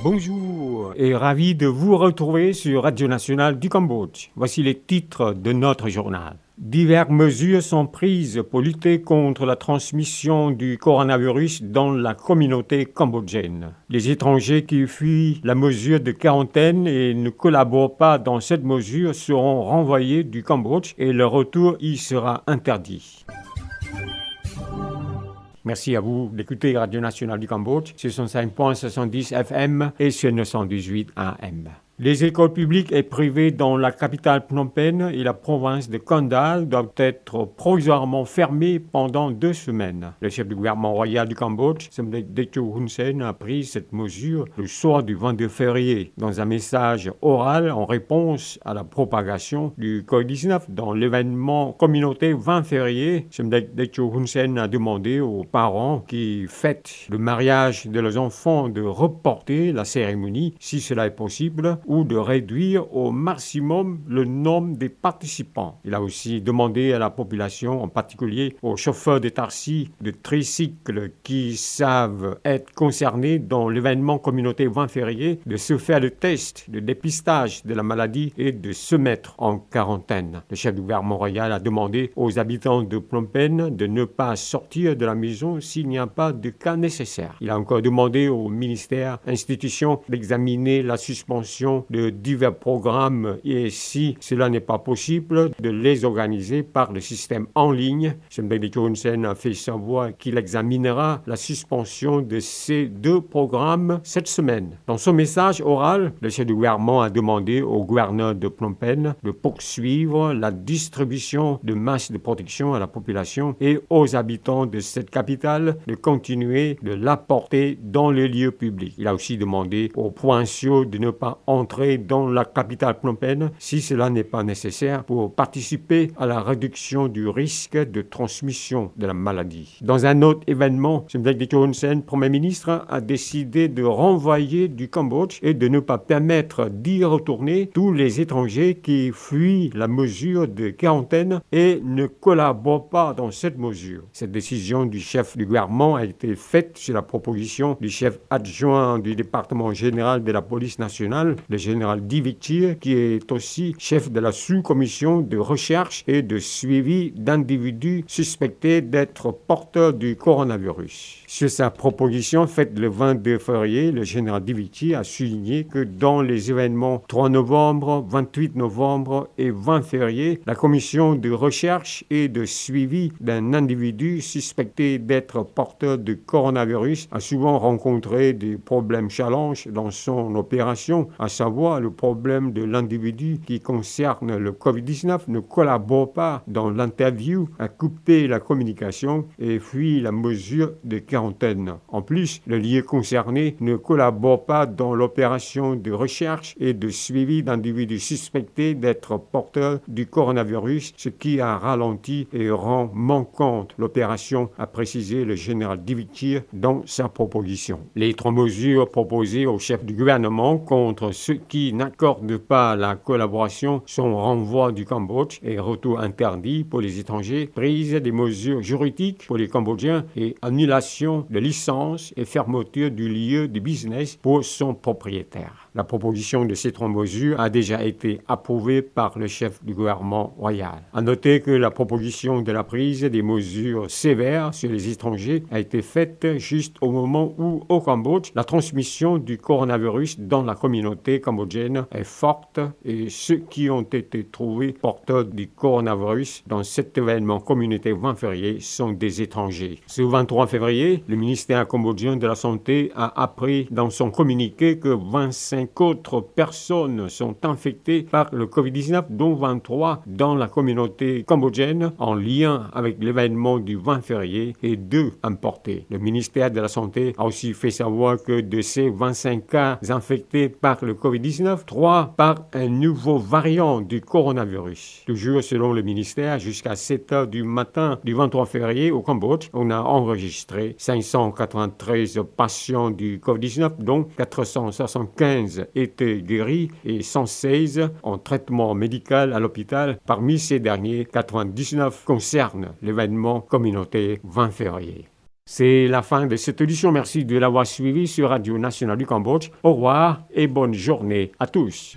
Bonjour et ravi de vous retrouver sur Radio Nationale du Cambodge. Voici les titres de notre journal. Diverses mesures sont prises pour lutter contre la transmission du coronavirus dans la communauté cambodgienne. Les étrangers qui fuient la mesure de quarantaine et ne collaborent pas dans cette mesure seront renvoyés du Cambodge et leur retour y sera interdit. Merci à vous d'écouter Radio Nationale du Cambodge sur 105.70 FM et sur 918 AM. Les écoles publiques et privées dans la capitale Phnom Penh et la province de Kandal doivent être provisoirement fermées pendant 2 semaines. Le chef du gouvernement royal du Cambodge, Samdech Techo Hun Sen, a pris cette mesure le soir du 22 février dans un message oral en réponse à la propagation du Covid-19. Dans l'événement communauté 20 février, Samdech Techo Hun Sen a demandé aux parents qui fêtent le mariage de leurs enfants de reporter la cérémonie si cela est possible, ou de réduire au maximum le nombre des participants. Il a aussi demandé à la population, en particulier aux chauffeurs de taxi, de tricycles qui savent être concernés dans l'événement communauté 20 février, de se faire le test de dépistage de la maladie et de se mettre en quarantaine. Le chef du gouvernement royal a demandé aux habitants de Phnom Penh de ne pas sortir de la maison s'il n'y a pas de cas nécessaire. Il a encore demandé aux ministères, institutions d'examiner la suspension de divers programmes et si cela n'est pas possible, de les organiser par le système en ligne. Samdech Techo Hun Sen a fait savoir qu'il examinera la suspension de ces 2 programmes cette semaine. Dans son message oral, le chef du gouvernement a demandé au gouverneur de Phnom Penh de poursuivre la distribution de masques de protection à la population et aux habitants de cette capitale de continuer de l'apporter dans les lieux publics. Il a aussi demandé aux provinciaux de ne pas entrer dans la capitale Phnom Penh si cela n'est pas nécessaire pour participer à la réduction du risque de transmission de la maladie. Dans un autre événement, Samdech Techo Hun Sen, Premier ministre, a décidé de renvoyer du Cambodge et de ne pas permettre d'y retourner tous les étrangers qui fuient la mesure de quarantaine et ne collaborent pas dans cette mesure. Cette décision du chef du gouvernement a été faite sur la proposition du chef adjoint du département général de la police nationale, le général Divichir, qui est aussi chef de la sous-commission de recherche et de suivi d'individus suspectés d'être porteurs du coronavirus. Sur sa proposition faite le 22 février, le général Divichir a souligné que dans les événements 3 novembre, 28 novembre et 20 février, la commission de recherche et de suivi d'un individu suspecté d'être porteur du coronavirus a souvent rencontré des problèmes challenges dans son opération, à savoir le problème de l'individu qui concerne le Covid-19 ne collabore pas dans l'interview, a coupé la communication et fuit la mesure de quarantaine. En plus, le lieu concerné ne collabore pas dans l'opération de recherche et de suivi d'individus suspectés d'être porteurs du coronavirus, ce qui a ralenti et rend manquante l'opération, a précisé le général Divichir dans sa proposition. Les 3 mesures proposées au chef du gouvernement contre ceux qui n'accordent pas la collaboration sont renvoi du Cambodge et retour interdit pour les étrangers, prise des mesures juridiques pour les Cambodgiens et annulation de licences et fermeture du lieu de business pour son propriétaire. La proposition de ces 3 mesures a déjà été approuvée par le chef du gouvernement royal. À noter que la proposition de la prise des mesures sévères sur les étrangers a été faite juste au moment où, au Cambodge, la transmission du coronavirus dans la communauté cambodgienne est forte et ceux qui ont été trouvés porteurs du coronavirus dans cet événement communauté 20 février sont des étrangers. Ce 23 février, le ministère cambodgien de la Santé a appris dans son communiqué que 25 autres personnes sont infectées par le Covid-19, dont 23 dans la communauté cambodgienne en lien avec l'événement du 20 février et 2 importés. Le ministère de la Santé a aussi fait savoir que de ces 25 cas infectés par le Covid-19, 3 par un nouveau variant du coronavirus. Toujours selon le ministère, jusqu'à 7 heures du matin du 23 février au Cambodge, on a enregistré 593 patients du Covid-19, dont 475 étaient guéris et 116 en traitement médical à l'hôpital. Parmi ces derniers, 99 concernent l'événement communautaire 20 février. C'est la fin de cette édition. Merci de l'avoir suivi sur Radio Nationale du Cambodge. Au revoir et bonne journée à tous.